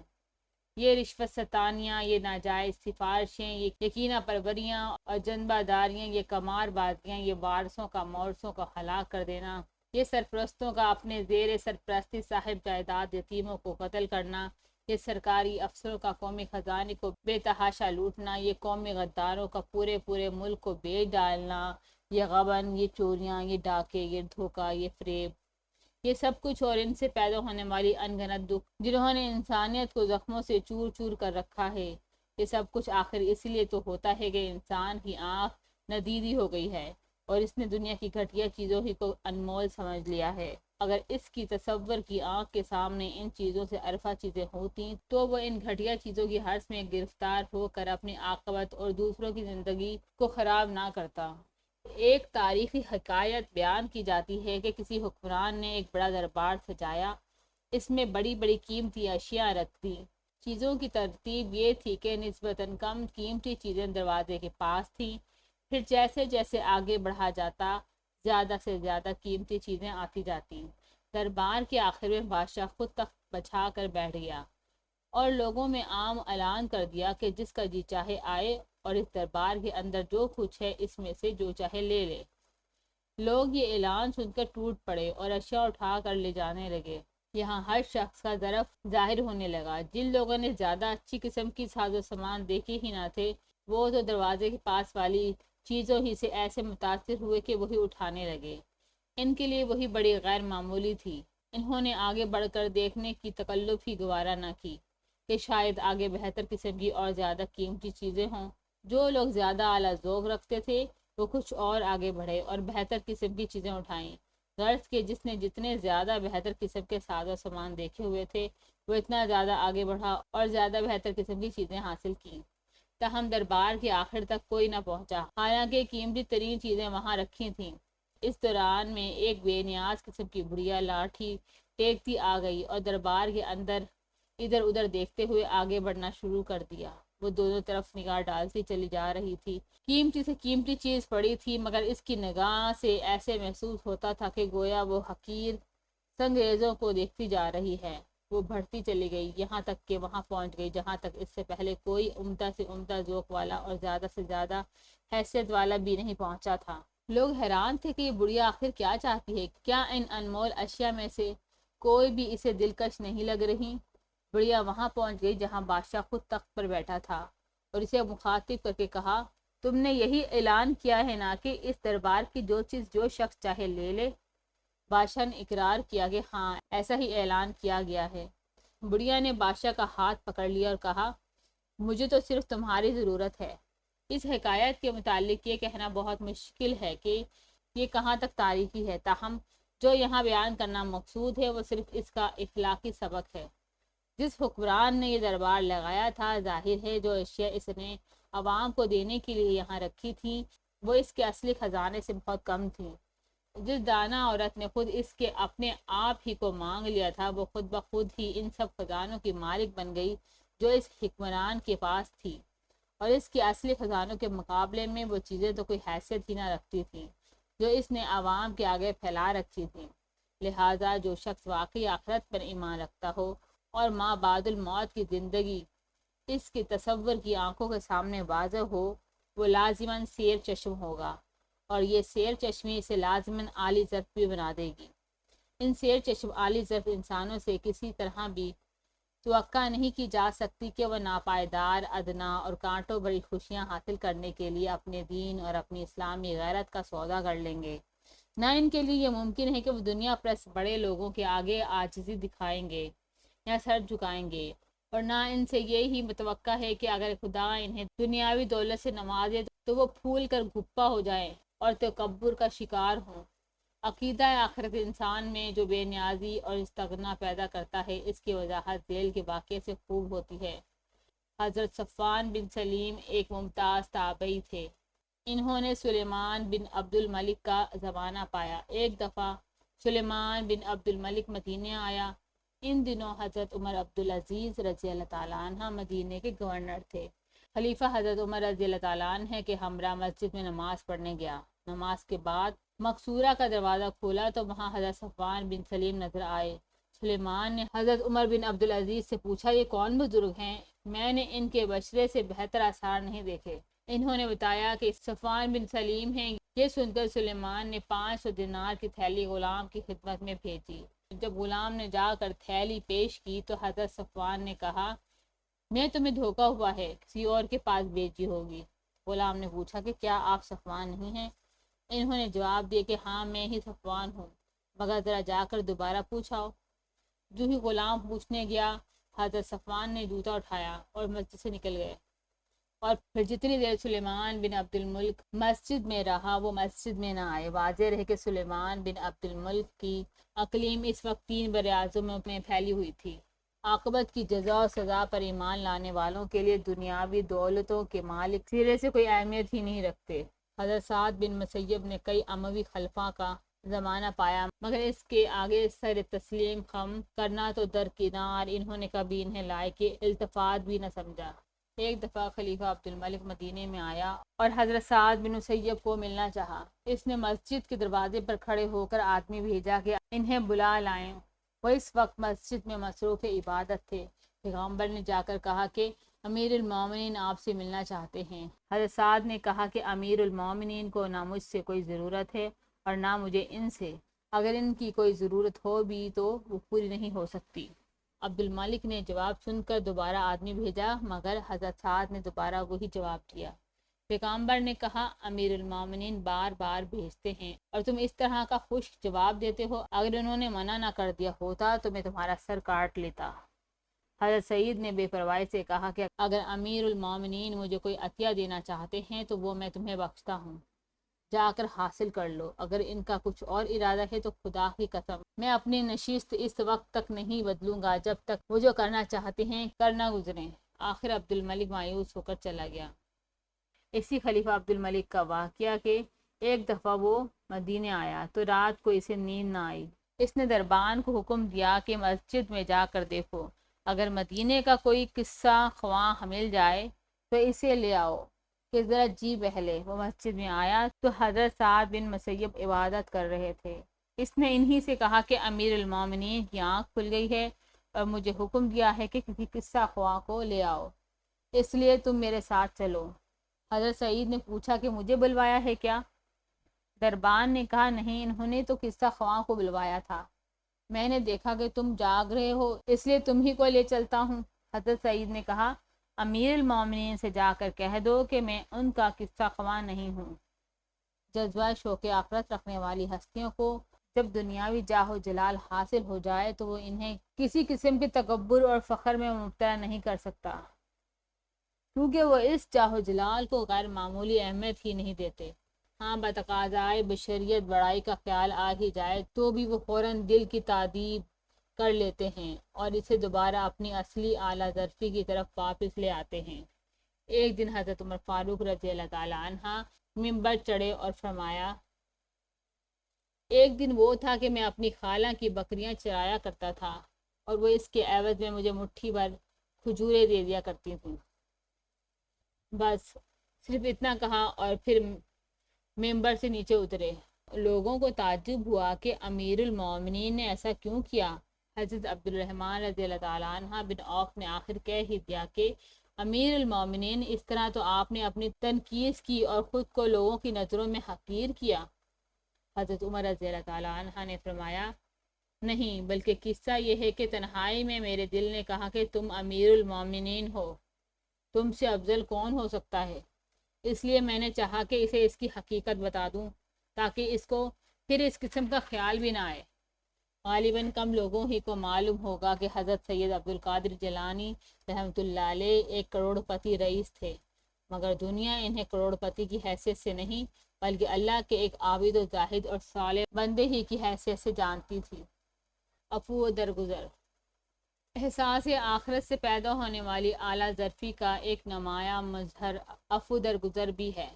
یہ رشوت ستانیاں، یہ ناجائز سفارشیں، یہ یقینہ پروریاں اور جنبہ داریاں، یہ کمار بازیاں، یہ وارثوں کا مورثوں کو ہلاک کر دینا، یہ سرپرستوں کا اپنے زیر سرپرستی صاحب جائیداد یتیموں کو قتل کرنا، یہ سرکاری افسروں کا قومی خزانے کو بے تحاشا لوٹنا، یہ قومی غداروں کا پورے ملک کو بیچ ڈالنا، یہ غبن، یہ چوریاں، یہ ڈاکے، یہ دھوکہ، یہ فریب، یہ سب کچھ اور ان سے پیدا ہونے والی انگنت دکھ جنہوں نے انسانیت کو زخموں سے چور چور کر رکھا ہے، یہ سب کچھ آخر اس لیے تو ہوتا ہے کہ انسان کی آنکھ ندیدی ہو گئی ہے اور اس نے دنیا کی گھٹیا چیزوں ہی کو انمول سمجھ لیا ہے۔ اگر اس کی تصور کی آنکھ کے سامنے ان چیزوں سے عرفہ چیزیں ہوتی تو وہ ان گھٹیا چیزوں کی حرص میں گرفتار ہو کر اپنی عاقبت اور دوسروں کی زندگی کو خراب نہ کرتا۔ ایک تاریخی حکایت بیان کی جاتی ہے کہ کسی حکمران نے ایک بڑا دربار سجایا، اس میں بڑی بڑی قیمتی اشیاء رکھ دی۔ چیزوں کی ترتیب یہ تھی کہ نسبتاً کم قیمتی چیزیں دروازے کے پاس تھیں، پھر جیسے جیسے آگے بڑھا جاتا زیادہ سے زیادہ قیمتی چیزیں آتی جاتی۔ دربار کے آخر میں بادشاہ خود تخت بچھا کر بیٹھ گیا اور لوگوں میں عام اعلان کر دیا کہ جس کا جی چاہے آئے اور اس دربار کے اندر جو کچھ ہے اس میں سے جو چاہے لے لے۔ لوگ یہ اعلان سن کر ٹوٹ پڑے اور اشیاء اٹھا کر لے جانے لگے۔ یہاں ہر شخص کا ظرف ظاہر ہونے لگا۔ جن لوگوں نے زیادہ اچھی قسم کی ساز و سامان دیکھے ہی نہ تھے، وہ تو دروازے کے پاس والی چیزوں ہی سے ایسے متاثر ہوئے کہ وہی اٹھانے لگے۔ ان کے لیے وہی بڑی غیر معمولی تھی۔ انہوں نے آگے بڑھ کر دیکھنے کی تکلف ہی گوارا نہ کی کہ شاید آگے بہتر قسم کی اور زیادہ قیمتی چیزیں ہوں۔ جو لوگ زیادہ اعلیٰ ذوق رکھتے تھے وہ کچھ اور آگے بڑھے اور بہتر قسم کی چیزیں اٹھائیں، غرض کہ جس نے جتنے زیادہ بہتر قسم کے ساز و سامان دیکھے ہوئے تھے وہ اتنا زیادہ آگے بڑھا اور زیادہ بہتر قسم کی چیزیں حاصل کیں، تاہم دربار کے آخر تک کوئی نہ پہنچا، حالانکہ قیمتی ترین چیزیں وہاں رکھی تھیں۔ اس دوران میں ایک بے نیاز قسم کی بڑھیا لاٹھی ٹیکتی آ گئی اور دربار کے اندر ادھر ادھر دیکھتے ہوئے آگے بڑھنا شروع کر دیا۔ وہ دونوں طرف نگاہ ڈالتی چلی جا رہی تھی۔ قیمتی سے قیمتی چیز پڑی تھی، مگر اس کی نگاہ سے ایسے محسوس ہوتا تھا کہ گویا وہ حقیر سنگریزوں کو دیکھتی جا رہی ہے۔ وہ بڑھتی چلی گئی، یہاں تک کہ وہاں پہنچ گئی جہاں تک اس سے پہلے کوئی عمدہ سے عمدہ ذوق والا اور زیادہ سے زیادہ حیثیت والا بھی نہیں پہنچا تھا۔ لوگ حیران تھے کہ یہ بڑھیا آخر کیا چاہتی ہے، کیا ان انمول اشیاء میں سے کوئی بھی اسے دلکش نہیں لگ رہی؟ بڑھیا وہاں پہنچ گئی جہاں بادشاہ خود تخت پر بیٹھا تھا اور اسے مخاطب کر کے کہا، تم نے یہی اعلان کیا ہے نا کہ اس دربار کی جو چیز جو شخص چاہے لے لے؟ بادشاہ نے اقرار کیا کہ ہاں ایسا ہی اعلان کیا گیا ہے۔ بڑھیا نے بادشاہ کا ہاتھ پکڑ لیا اور کہا، مجھے تو صرف تمہاری ضرورت ہے۔ اس حکایت کے متعلق یہ کہنا بہت مشکل ہے کہ یہ کہاں تک تاریخی ہے، تاہم جو یہاں بیان کرنا مقصود ہے وہ صرف اس کا اخلاقی سبق ہے۔ جس حکمران نے یہ دربار لگایا تھا، ظاہر ہے جو اشیاء اس نے عوام کو دینے کے لیے یہاں رکھی تھی وہ اس کے اصلی خزانے سے بہت کم تھی۔ جس دانا عورت نے خود اس کے اپنے آپ ہی کو مانگ لیا تھا، وہ خود بخود ہی ان سب خزانوں کی مالک بن گئی جو اس حکمران کے پاس تھی، اور اس کے اصلی خزانوں کے مقابلے میں وہ چیزیں تو کوئی حیثیت ہی نہ رکھتی تھیں جو اس نے عوام کے آگے پھیلا رکھی تھیں۔ لہٰذا جو شخص واقعی آخرت پر ایمان رکھتا ہو اور ما بعد الموت کی زندگی اس کے تصور کی آنکھوں کے سامنے واضح ہو، وہ لازماً سیر چشم ہوگا، اور یہ سیر چشمی اسے لازماً عالی ظرف بھی بنا دے گی۔ ان سیر چشم عالی ظرف انسانوں سے کسی طرح بھی توقع نہیں کی جا سکتی کہ وہ ناپائیدار، ادنا اور کانٹوں بھری خوشیاں حاصل کرنے کے لیے اپنے دین اور اپنی اسلامی غیرت کا سودا کر لیں گے۔ نہ ان کے لیے یہ ممکن ہے کہ وہ دنیا پرست بڑے لوگوں کے آگے عاجزی دکھائیں گے یا سر جھکائیں گے، اور نہ ان سے یہی متوقع ہے کہ اگر خدا انہیں دنیاوی دولت سے نوازے تو وہ پھول کر گھپا ہو جائیں اور تکبر کا شکار ہوں۔ عقیدہ آخرت انسان میں جو بے نیازی اور استغنا پیدا کرتا ہے، اس کی وضاحت ذیل کے واقعے سے خوب ہوتی ہے۔ حضرت صفوان بن سلیم ایک ممتاز تابعی تھے۔ انہوں نے سلیمان بن عبد الملک کا زمانہ پایا۔ ایک دفعہ سلیمان بن عبد الملک مدینے آیا۔ ان دنوں حضرت عمر عبدالعزیز رضی اللہ تعالیٰ عنہ مدینے کے گورنر تھے۔ خلیفہ حضرت عمر رضی اللہ تعالیٰ عنہ کے ہمراہ مسجد میں نماز پڑھنے گیا۔ نماز کے بعد مقصورہ کا دروازہ کھولا تو وہاں حضرت صفوان بن سلیم نظر آئے۔ سلیمان نے حضرت عمر بن عبدالعزیز سے پوچھا، یہ کون بزرگ ہیں؟ میں نے ان کے بشرے سے بہتر آثار نہیں دیکھے۔ انہوں نے بتایا کہ صفوان بن سلیم ہیں۔ یہ سن کر سلیمان نے 500 دینار کی تھیلی غلام کی خدمت میں بھیجی۔ جب غلام نے جا کر تھیلی پیش کی تو حضرت صفوان نے کہا، میں تمہیں دھوکا ہوا ہے، کسی اور کے پاس بھیجی ہوگی۔ غلام نے پوچھا کہ کیا آپ صفوان نہیں ہیں؟ انہوں نے جواب دیا کہ ہاں میں ہی صفوان ہوں، مگر ذرا جا کر دوبارہ پوچھاؤ۔ جو ہی غلام پوچھنے گیا، حضرت صفوان نے جوتا اٹھایا اور مسجد سے نکل گئے، اور پھر جتنی دیر سلیمان بن عبد الملک مسجد میں رہا وہ مسجد میں نہ آئے۔ واضح رہے کہ سلیمان بن عبد الملک کی اقلیم اس وقت 3 براعظموں میں پھیلی ہوئی تھی۔ عاقبت کی جزا و سزا پر ایمان لانے والوں کے لیے دنیاوی دولتوں کے مالک سرے سے کوئی اہمیت ہی نہیں رکھتے۔ حضرت سعد بن مسیب نے کئی اموی خلفاء کا زمانہ پایا، مگر اس کے آگے سر تسلیم خم کرنا تو درکنار، انہوں نے کبھی انہیں لائق التفات بھی نہ سمجھا۔ ایک دفعہ خلیفہ عبد الملک مدینے میں آیا اور حضرت سعد بن مسیب کو ملنا چاہا۔ اس نے مسجد کے دروازے پر کھڑے ہو کر آدمی بھیجا کہ انہیں بلا لائیں۔ وہ اس وقت مسجد میں مصروف عبادت تھے۔ پیغمبر نے جا کر کہا کہ امیر المومنین آپ سے ملنا چاہتے ہیں۔ حضرت سعد نے کہا کہ امیر المومنین کو نہ مجھ سے کوئی ضرورت ہے اور نہ مجھے ان سے، اگر ان کی کوئی ضرورت ہو بھی تو وہ پوری نہیں ہو سکتی۔ عبد الملک نے جواب سن کر دوبارہ آدمی بھیجا، مگر حضرت سعد نے دوبارہ وہی جواب دیا۔ پیغمبر نے کہا، امیر المومنین بار بار بھیجتے ہیں اور تم اس طرح کا خشک جواب دیتے ہو، اگر انہوں نے منع نہ کر دیا ہوتا تو میں تمہارا سر کاٹ لیتا۔ حضرت سعید نے بے پرواہی سے کہا کہ اگر امیر المومنین مجھے کوئی عطیہ دینا چاہتے ہیں تو وہ میں تمہیں بخشتا ہوں، جا کر حاصل کر لو۔ اگر ان کا کچھ اور ارادہ ہے تو خدا کی قسم میں اپنی نشست اس وقت تک نہیں بدلوں گا جب تک وہ جو کرنا چاہتے ہیں کر نہ گزریں۔ آخر عبد الملک مایوس ہو کر چلا گیا۔ اسی خلیفہ عبد الملک کا واقعہ کہ ایک دفعہ وہ مدینے آیا تو رات کو اسے نیند نہ آئی۔ اس نے دربان کو حکم دیا کہ مسجد میں جا کر دیکھو، اگر مدینے کا کوئی قصہ خواہ مل جائے تو اسے لے آؤ کہ ذرا جی بہلے۔ وہ مسجد میں آیا تو حضرت سعد بن مسیب عبادت کر رہے تھے۔ اس نے انہی سے کہا کہ امیر المومنین کی آنکھ کھل گئی ہے اور مجھے حکم دیا ہے کہ کسی قصہ خواہ کو لے آؤ، اس لیے تم میرے ساتھ چلو۔ حضرت سعید نے پوچھا کہ مجھے بلوایا ہے کیا؟ دربان نے کہا نہیں، انہوں نے تو قصہ خواہ کو بلوایا تھا، میں نے دیکھا کہ تم جاگ رہے ہو اس لیے تم ہی کو لے چلتا ہوں۔ حضرت سعید نے کہا، امیر المومنین سے جا کر کہہ دو کہ میں ان کا قصہ خواہ نہیں ہوں۔ جذبہ شوق آخرت رکھنے والی ہستیوں کو جب دنیاوی جاہ و جلال حاصل ہو جائے تو وہ انہیں کسی قسم کے تکبر اور فخر میں مبتلا نہیں کر سکتا۔ کیونکہ وہ اس چاہ و جلال کو غیر معمولی اہمیت ہی نہیں دیتے۔ ہاں بتقاضائے بشریت بڑائی کا خیال آ ہی جائے تو بھی وہ فوراً دل کی تعدیب کر لیتے ہیں اور اسے دوبارہ اپنی اصلی اعلیٰ ظرفی کی طرف واپس لے آتے ہیں۔ ایک دن حضرت عمر فاروق رضی اللہ تعالیٰ عنہ منبر چڑھے اور فرمایا، ایک دن وہ تھا کہ میں اپنی خالہ کی بکریاں چرایا کرتا تھا اور وہ اس کے عوض میں مجھے مٹھی بھر کھجوریں دے دیا کرتی تھیں۔ بس صرف اتنا کہا اور پھر ممبر سے نیچے اترے۔ لوگوں کو تعجب ہوا کہ امیر المومنین نے ایسا کیوں کیا۔ حضرت عبد الرحمن رضی اللہ تعالیٰ عنہ بن عوف نے آخر کہہ ہی دیا کہ امیر المومنین، اس طرح تو آپ نے اپنی تنقید کی اور خود کو لوگوں کی نظروں میں حقیر کیا۔ حضرت عمر رضی اللہ تعالیٰ عنہ نے فرمایا، نہیں، بلکہ قصہ یہ ہے کہ تنہائی میں میرے دل نے کہا کہ تم امیر المومنین ہو، تم سے افضل کون ہو سکتا ہے، اس لیے میں نے چاہا کہ اسے اس کی حقیقت بتا دوں تاکہ اس کو پھر اس قسم کا خیال بھی نہ آئے۔ غالباً کم لوگوں ہی کو معلوم ہوگا کہ حضرت سید عبد القادر جیلانی رحمۃ اللہ علیہ ایک کروڑ پتی رئیس تھے، مگر دنیا انہیں کروڑ پتی کی حیثیت سے نہیں بلکہ اللہ کے ایک عابد و زاہد اور صالح بندے ہی کی حیثیت سے جانتی تھی۔ عفو و درگزر احساس آخرت سے پیدا ہونے والی اعلیٰ ظرفی کا ایک نمایاں مظہر عفو درگزر بھی ہے۔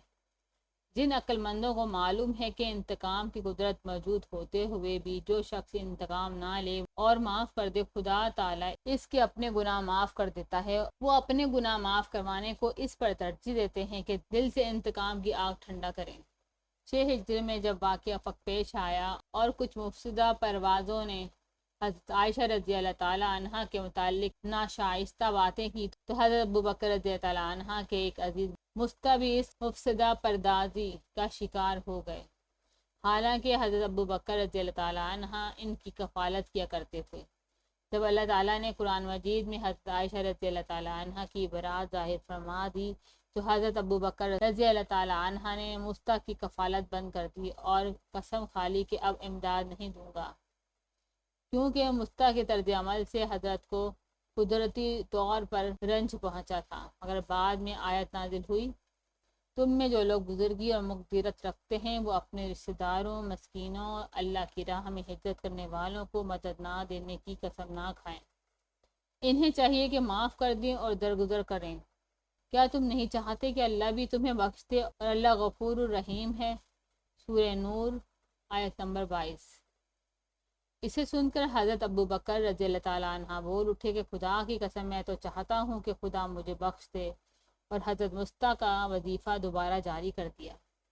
جن عقل مندوں کو معلوم ہے کہ انتقام کی قدرت موجود ہوتے ہوئے بھی جو شخص انتقام نہ لے اور معاف کر دے، خدا تعالیٰ اس کے اپنے گناہ معاف کر دیتا ہے، وہ اپنے گناہ معاف کروانے کو اس پر ترجیح دیتے ہیں کہ دل سے انتقام کی آگ ٹھنڈا کریں۔ 6 ہجری میں جب واقعہ فق پیش آیا اور کچھ مفسدہ پروازوں نے حضرت عائشہ رضی اللہ تعالیٰ عنہ کے متعلق ناشائستہ باتیں کی تو حضرت ابوبکر رضی اللہ تعالیٰ عنہ کے ایک عزیز مستبی اس مفسدہ پردازی کا شکار ہو گئے، حالانکہ حضرت ابوبکر رضی اللہ تعالیٰ عنہ ان کی کفالت کیا کرتے تھے۔ جب اللہ تعالیٰ نے قرآن مجید میں حضرت عائشہ رضی اللہ تعالیٰ عنہ کی برات ظاہر فرما دی تو حضرت ابوبکر رضی اللہ تعالیٰ عنہ نے مستہ کی کفالت بند کر دی اور قسم کھا لی کہ اب امداد نہیں دوں گا، کیونکہ مستہ کے طرز عمل سے حضرت کو قدرتی طور پر رنج پہنچا تھا۔ مگر بعد میں آیت نازل ہوئی، تم میں جو لوگ بزرگی اور مقدرت رکھتے ہیں وہ اپنے رشتہ داروں، مسکینوں اور اللہ کی راہ میں ہجرت کرنے والوں کو مدد نہ دینے کی قسم نہ کھائیں، انہیں چاہیے کہ معاف کر دیں اور درگزر کریں۔ کیا تم نہیں چاہتے کہ اللہ بھی تمہیں بخش دے اور اللہ غفور الرحیم ہے؟ سورہ نور آیت نمبر 22۔ اسے سن کر حضرت ابوبکر رضی اللہ تعالیٰ عنہ بول اٹھے کہ خدا کی قسم میں تو چاہتا ہوں کہ خدا مجھے بخش دے، اور حضرت مستہ کا وظیفہ دوبارہ جاری کر دیا۔